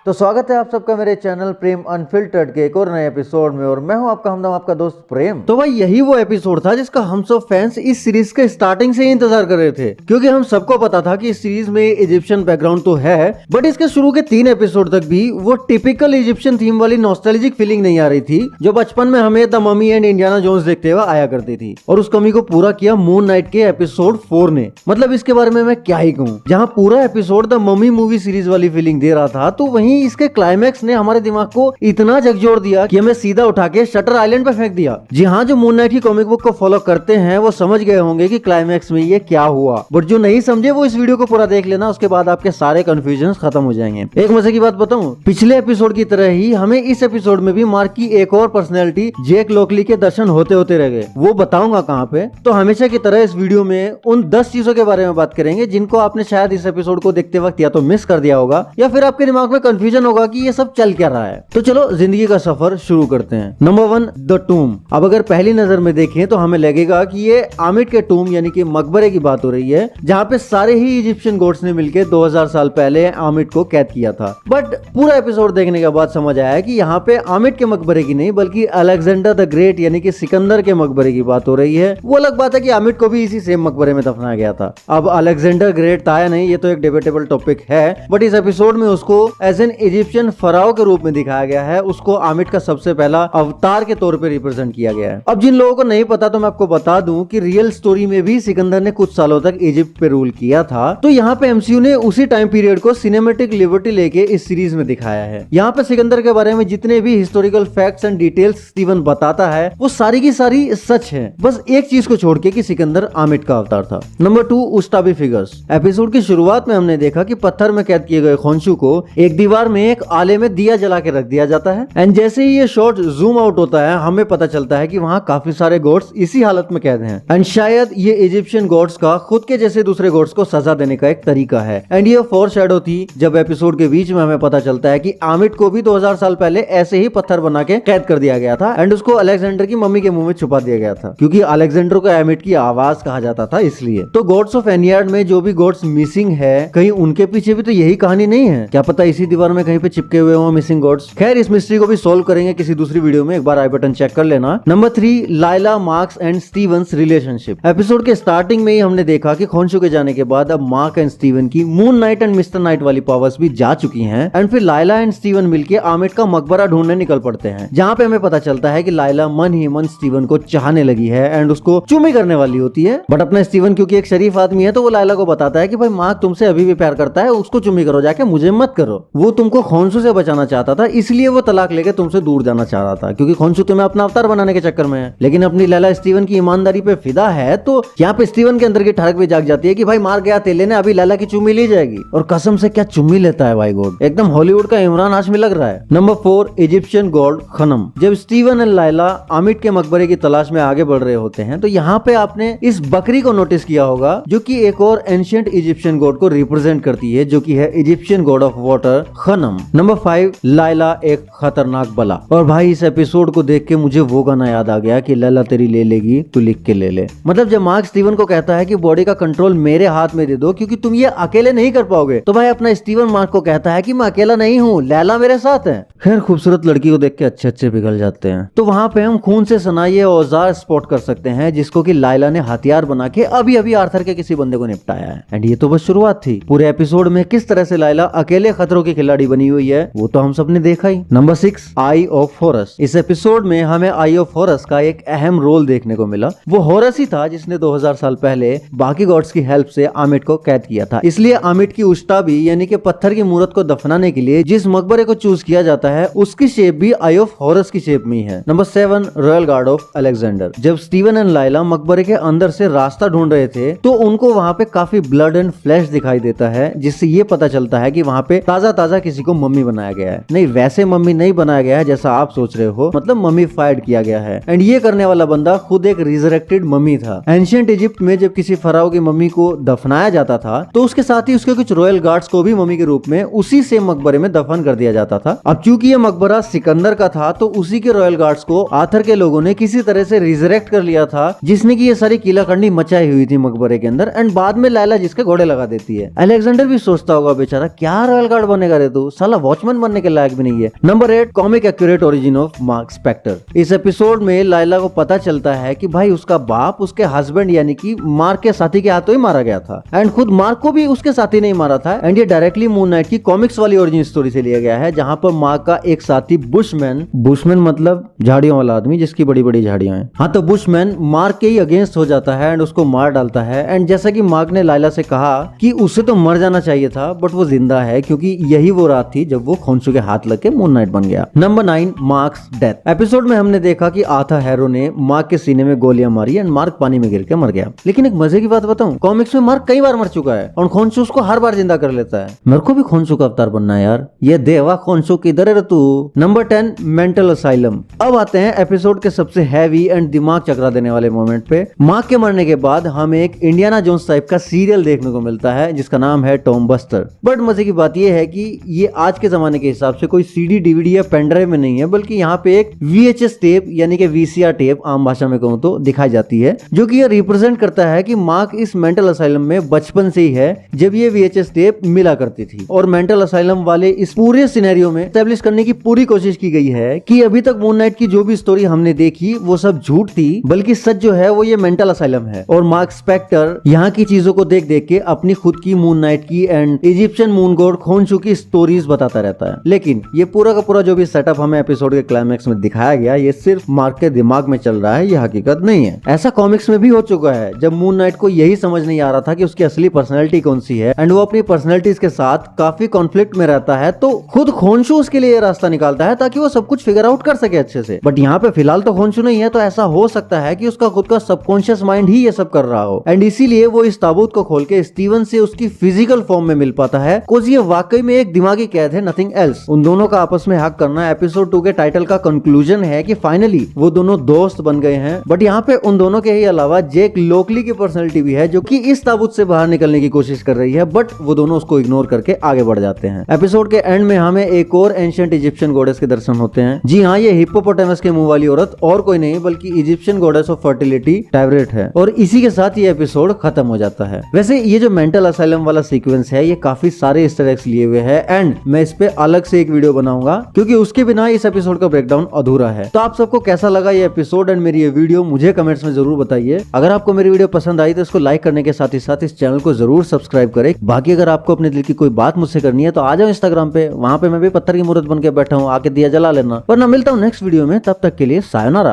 तो स्वागत है आप सबका मेरे चैनल प्रेम अनफिल्टर्ड के एक और नए एपिसोड में। और मैं हूं आपका हमदम, आपका दोस्त प्रेम। तो भाई यही वो एपिसोड था जिसका हम सब फैंस इस सीरीज के स्टार्टिंग से ही इंतजार कर रहे थे, क्योंकि हम सबको पता था कि इस सीरीज में इजिप्शियन बैकग्राउंड तो है, बट इसके शुरू के 3 एपिसोड तक भी वो टिपिकल इजिप्शियन थीम वाली नॉस्टैल्जिक फीलिंग नहीं आ रही थी जो बचपन में हमें the mummy and Indiana Jones देखते हुए आया करती थी। और उस कमी को पूरा किया मून नाइट के एपिसोड 4 ने। मतलब इसके बारे में मैं क्या ही कहूँ, जहाँ पूरा episode the mummy movie series वाली फीलिंग दे रहा था, तो वहीं इसके क्लाइमैक्स ने हमारे दिमाग को इतना झकझोर दिया कि हमें सीधा उठा के शटर आइलैंड पे फेंक दिया। जी हाँ, जो मून नाइट की कॉमिक बुक को फॉलो करते हैं वो समझ गए होंगे कि क्लाइमैक्स में ये क्या हुआ, बट जो नहीं समझे वो इस वीडियो को पूरा देख लेना, उसके बाद आपके सारे कंफ्यूजन खत्म हो जाएंगे। एक मजे की बात बताऊं, पिछले एपिसोड की तरह ही हमें इस एपिसोड में भी मार्क की एक और पर्सनैलिटी जेक लोकली के दर्शन होते होते रह गए। वो बताऊंगा कहाँ पे। तो हमेशा की तरह इस वीडियो में उन 10 चीजों के बारे में बात करेंगे जिनको आपने शायद इस एपिसोड को देखते वक्त या तो मिस कर दिया होगा या फिर आपके दिमाग में कंफ्यूजन होगा कि ये सब चल क्या रहा है। तो चलो जिंदगी का सफर शुरू करते हैं। Number 1, the टूम। अब अगर पहली नजर में देखें तो हमें लगेगा कि ये आमिट के टूम यानी कि मकबरे की बात हो रही है, जहाँ पे सारे ही इजिप्शियन गॉड्स ने मिलकर 2000 साल पहले आमिट को कैद किया था। बट पूरा एपिसोड देखने के बाद समझ आया कि यहाँ पे आमिट के मकबरे की नहीं बल्कि अलेक्जेंडर द ग्रेट यानी कि सिकंदर के मकबरे की बात हो रही है। वो अलग बात है कि आमिट को भी इसी सेम मकबरे में दफनाया गया था। अब अलेक्जेंडर ग्रेट था या नहीं ये तो एक डिबेटेबल टॉपिक है, बट इस एपिसोड में उसको एज एन इजिप्शियन फराओ के रूप में दिखाया गया है। उसको आमिट का सबसे पहला अवतार के तौर पे रिप्रेजेंट किया गया है। अब जिन लोगों को नहीं पता तो मैं आपको बता दूं कि रियल स्टोरी में भी सिकंदर ने कुछ सालों तक इजिप्ट पे रूल किया था। तो यहाँ पे एमसीयू ने उसी टाइम पीरियड को सिनेमैटिक लिबर्टी लेके इस सीरीज में दिखाया है। यहाँ पे सिकंदर के बारे में जितने भी historical facts and details Steven बताता है वो सारी की सारी सच है, बस एक चीज को छोड़ के कि सिकंदर आमिट का अवतार था। Number 2, उस्ताबी figures. एपिसोड की शुरुआत में हमने देखा कि पत्थर में कैद किए गए खोंशू को एक दीवार में एक आले में दिया जला के रख दिया जाता है। एंड जैसे ही ये शॉट जूम आउट होता है हमें पता चलता है कि वहाँ काफी सारे गॉड्स इसी हालत में कैद हैं। एंड शायद ये इजिप्शियन गॉड्स का खुद के जैसे दूसरे गॉड्स को सजा देने का एक तरीका है। एंड ये फोरशैडो थी जब एपिसोड के बीच में हमें पता चलता है कि आमिट को भी 2000 साल पहले ऐसे ही पत्थर बना के कैद कर दिया गया था एंड उसको अलेक्जेंडर की मम्मी के मुंह में छुपा दिया गया था, क्योंकि अलेक्जेंडर को आमिट की आवाज कहा जाता था इसलिए। तो गॉड्स ऑफ एनियार्ड में जो भी गॉड्स मिसिंग है कहीं उनके पीछे भी तो यही कहानी नहीं है क्या? पता इसी दीवार में कहीं पे चिपके हुए हो मिसिंग गॉड्स। खैर इस मिस्ट्री को भी सोल्व करेंगे किसी दूसरी वीडियो में, एक बार आई बटन चेक कर लेना। Number 3, Layla, Marc's and Steven's relationship. Episode के स्टार्टिंग में ही हमने देखा कि खोंशू के जाने के बाद अब मार्क एंड स्टीवन की moon night and mister night वाली पावर्स भी जा चुकी हैं। एंड फिर लाइला एंड स्टीवन मिलके आमिट का मकबरा ढूंढने निकल पड़ते हैं, जहाँ पे हमें पता चलता है कि लाइला मन ही मन स्टीवन को चाहने लगी है एंड उसको चुमी करने वाली होती है। बट अपना स्टीवन क्योंकि एक शरीफ आदमी है तो वो लाइला को बताता है कि भाई मार्क तुमसे अभी भी प्यार करता है, उसको चुमी करो जाके, मुझे मत करो। वो तुमको खोंशू से बचाना चाहता था इसलिए वो तलाक लेके तुमसे दूर जाना चाह रहा था, क्योंकि खोंशू तुम्हें अपना अवतार बनाने के चक्कर में है। लेकिन अपनी लाइला स्टीवन की ईमानदारी पे फिदा है तो यहाँ पे स्टीवन के अंदर की ठड़क भी जाग जाती है कि भाई मार गया तेले ने, अभी लाइला की चुम्मी ली जाएगी। और कसम से क्या चुम्मी लेता है भाई गॉड, एकदम हॉलीवुड का इमरान हाशमी लग रहा है। Number 4, Egyptian god Khnum. जब स्टीवन एंड लाइला आमिट के मकबरे की तलाश में आगे बढ़ रहे होते हैं तो यहाँ पे आपने इस बकरी को नोटिस किया होगा जो कि एक और एंशिएंट इजिप्शियन गॉड को रिप्रेजेंट करती है, जो कि है Egyptian god of water Khnum. Number 5, Layla एक खतरनाक बला। और भाई इस एपिसोड को देख के मुझे वो गाना याद आ गया कि लैला तेरी ले लेगी तू लिख के ले ले। मतलब जब मार्क स्टीवन को कहता है कि बॉडी का कंट्रोल मेरे हाथ में दे दो क्योंकि तुम ये अकेले नहीं कर पाओगे, तो भाई अपना स्टीवन मार्क को कहता है कि मैं अकेला नहीं हूँ, लैला मेरे साथ है। खैर खूबसूरत लड़की को देख के अच्छे अच्छे पिघल जाते हैं। तो वहाँ पे हम खून से सना ये औजार स्पॉट कर सकते हैं जिसको कि लाइला ने हथियार बना के अभी अभी आर्थर के किसी बंदे को निपटाया है। एंड ये तो बस शुरुआत थी, पूरे एपिसोड में किस तरह से लाइला अकेले खतरों की खिलाड़ी बनी हुई है वो तो हम सब ने देखा ही। Number 6, eye of Horus. इस एपिसोड में हमें आई ऑफ हॉरस का एक अहम रोल देखने को मिला। वो हॉरस ही था जिसने 2000 साल पहले बाकी गॉड्स की हेल्प से आमिट को कैद किया था, इसलिए आमिट की उस्ताबी यानी कि पत्थर की मूर्त को दफनाने के लिए जिस मकबरे को चूज किया जाता है उसकी शेप भी आई ऑफ हॉरस की शेप में है। Number 7, royal guard of Alexander. जब स्टीवन एंड लाइला मकबरे के अंदर से रास्ता ढूंढ रहे थे तो उनको वहाँ पे काफी ब्लड एंड फ्लैश दिखाई देता है, जिससे ये पता चलता है कि वहाँ पे ताजा ताजा किसी को मम्मी बनाया गया है। नहीं वैसे मम्मी नहीं बनाया गया है जैसा आप सोच रहे हो, मतलब मम्मी फाइड किया गया है। एंड ये करने वाला बंदा खुद एक रिजरेक्टेड मम्मी था। एंशिएंट इजिप्ट में जब किसी फराओ की मम्मी को दफनाया जाता था तो उसके साथ ही उसके कुछ रॉयल गार्ड्स को भी मम्मी के रूप में उसी से मकबरे में दफन कर दिया जाता था। अब चूंकि ये मकबरा सिकंदर का था तो उसी के रॉयल गार्ड्स को आर्थर के लोगों ने किसी तरह से रिजरेक्ट कर लिया था, जिसने की ये सारी कीलाकंडी मचाई हुई थी मकबरे मकबरे के अंदर एंड बाद में लैला जिसके घोड़े लगा देती है। अलेक्जेंडर भी सोचता होगा बेचारा क्या रॉयल गार्ड बनेगा रे तू साला वॉचमैन बनने के लायक भी नहीं है। Number 8 comic accurate origin of Marc Spector. इस एपिसोड में लाइला को पता चलता है कि भाई उसका बाप उसके हस्बैंड यानी कि मार्क के साथी के हाथों ही मारा गया था एंड खुद मार्क को भी उसके साथी नहीं मारा था। एंड ये डायरेक्टली मून नाइट की कॉमिक्स वाली ओरिजिन स्टोरी से लिया गया है, जहां पर मार्क का एक साथी बुशमैन मतलब झाड़ियों वाला आदमी जिसकी बड़ी बड़ी झाड़ियां हैं, हाँ तो बुशमैन मार्क के ही अगेंस्ट हो जाता है एंड उसको मार डालता है। एंड जैसा कि मार्क ने लाइला से कहा कि उसे तो मर जाना चाहिए था बट वो जिंदा है क्योंकि यही वो रात थी जब वो खोंसू के हाथ लग के मून नाइट बन गया। Number 9 marks death. एपिसोड में हमने देखा कि आर्थर हैरो ने मार्क के सीने में गोलियां मारी एंड मार्क पानी में गिर के मर गया। लेकिन एक मजे की बात बताऊं, कॉमिक्स में मार्क कई बार मर चुका है और खोंसू उसको हर बार जिंदा कर लेता है। मेरे को भी खोंसू का अवतार बनना है यार। ये देवा खोंसू किधर है तू। Number 10 mental asylum. अब आते हैं एपिसोड के सबसे हैवी एंड दिमाग चकरा देने वाले मोमेंट पे। मार्क के मरने के बाद हमें एक इंडियाना जोन्स टाइप का सीरियल देखने को मिलता है जिसका नाम है टॉम बस्टर। बट मजे की बात यह है कि ये आज के जमाने के हिसाब से कोई सीडी डीवीडी या पेनड्राइव में नहीं है, बल्कि यहाँ पे एक VHS टेप यानी कि VCR टेप आम भाषा में कहूँ तो दिखाई जाती है, जो कि ये रिप्रेजेंट करता है कि मार्क इस मेंटल असाइलम में बचपन से ही है जब ये VHS टेप मिला करती थी। और मेंटल असाइलम वाले इस पूरे सिनेरियो में एस्टेब्लिश करने की पूरी कोशिश की गई है कि अभी तक मून नाइट की जो भी स्टोरी हमने देखी वो सब झूठ थी, बल्कि सच जो है वो ये मेंटल असाइलम है। और मार्क स्पेक्टर यहाँ की चीजों को देख देख के अपनी खुद की मून नाइट की एंड इजिप्शियन मून गॉड खोंसू की स्टोरीज बताता रहता है। लेकिन ये पूरा का पूरा जो भी सेटअप हमें एपिसोड के क्लाइमैक्स में दिखाया गया ये सिर्फ मार्क के दिमाग में चल रहा है, ये हकीकत नहीं है। ऐसा कॉमिक्स में भी हो चुका है जब मून नाइट को यही समझ नहीं आ रहा था कि उसकी असली पर्सनैलिटी कौन सी है एंड वो अपनी पर्सनैलिटीज के साथ काफी कॉन्फ्लिक्ट में रहता है, तो खुद खोंसू उसके लिए रास्ता निकालता है ताकि वो सब कुछ फिगर आउट कर सके अच्छे से। बट यहाँ पे फिलहाल तो खोंसू नहीं है, तो ऐसा हो सकता है कि उसका खुद का सबकॉन्शियस माइंड ही ये सब कर रहा हो एंड इसीलिए वो इस ताबूत को खोल के स्टीवन से उसकी फिजिकल फॉर्म में मिल पाता है। कोज ये वाकई में एक दिमागी कैद है, नथिंग एल्स। उन दोनों का आपस में हक करना एपिसोड 2 के टाइटल का कंक्लूजन है कि फाइनली वो दोनों दोस्त बन गए हैं। बट यहाँ पे उन दोनों के ही अलावा जेक लोकली की पर्सनैलिटी भी है जो कि इस ताबूत से बाहर निकलने की कोशिश कर रही है, बट वो दोनों उसको इग्नोर करके आगे बढ़ जाते हैं। एपिसोड के एंड में हमें एक और एंशिएंट इजिप्शियन गॉडेस के दर्शन होते हैं। जी हाँ, ये हिप्पोपोटामस के मुंह वाली औरत और कोई नहीं बल्कि इजिप्शियन गॉडेस ऑफ फर्टिलिटी टाइब्रेट है। और इसी के साथ ये एपिसोड खत्म हो जाता है। वैसे ये जो मेंटल असाइलम वाला सीक्वेंस है ये काफी सारे ईस्टर एग्स लिए हुए है एंड मैं इस पे अलग से एक वीडियो बनाऊंगा क्योंकि उसके बिना इस एपिसोड का ब्रेकडाउन अधूरा है। तो आप सबको कैसा लगा ये एपिसोड एंड मेरी ये वीडियो मुझे कमेंट्स में जरूर बताइए। अगर आपको मेरी वीडियो पसंद आई तो इसको लाइक करने के साथ ही साथ इस चैनल को जरूर सब्सक्राइब करें। बाकी अगर आपको अपने दिल की कोई बात मुझसे करनी है तो आ जाओ इंस्टाग्राम पे, वहां पे मैं भी पत्थर की मूर्त बन के बैठा हूँ, आके दिया जला लेना। वरना मिलता हूँ नेक्स्ट वीडियो में, तब तक के लिए सायोनारा।